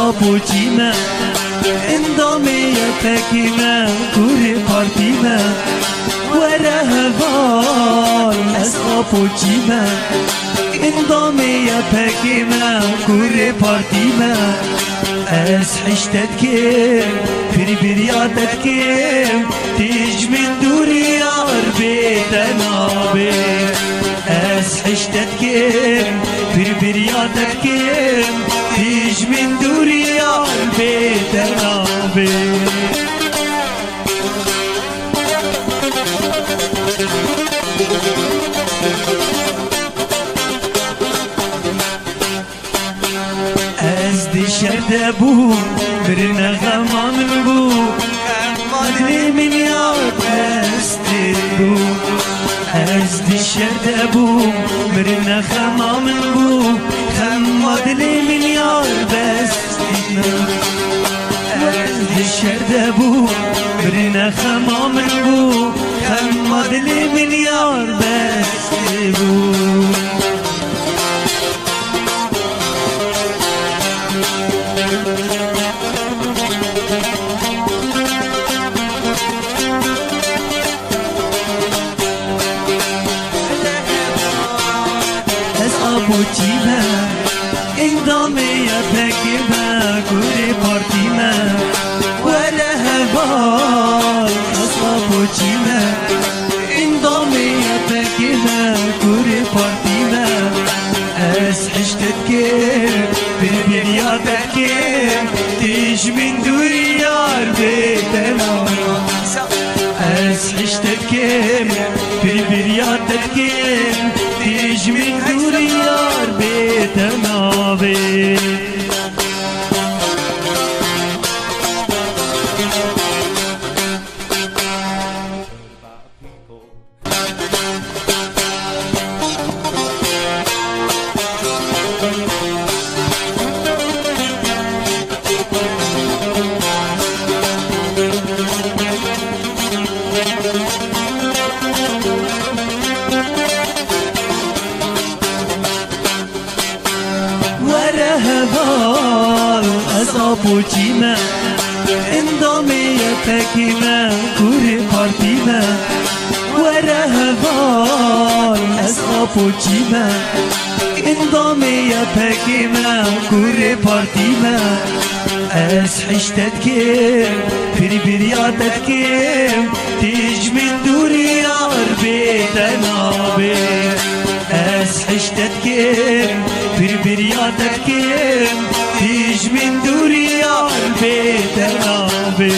ابو جیمه اندامی تکیمه کوری پارتیمه وره هوال از ابو جیمه اندامی تکیمه کوری پارتیمه از حشتت کم پری بریاتت کم تیج من دوری یار بیتنابه از حشتت کم پری بریاتت کم تیج من دوری یار بیتنابه از دشرده بو برنا غما من بو مدري من یار دستی بو از دشرده بو برنا غما من بو مدري من یار دستی از دشرده بو برنا غما من بو مدري من یار دستی بو ابو جیمه اندامی تکیمه کوری پارتیمه وره هوال از ابو جیمه اندامی تکیمه کوری پارتیمه از حشتت کم بریاتت کم تیج من دوری یار بیتنابه از حشتت کم بریاتت کم تیج من دوری یار بیتنابه هوال از ابو جیمه اندامی تکیمه کوری پارتیمه وره هوال از ابو جیمه اندامی تکیمه کوری پارتیمه از حشتت کم پری بریاتت کم تیج من دوری یار بیتنابه از حشتت کم پری بریاتت کم تیج من دوری یار بیتنابه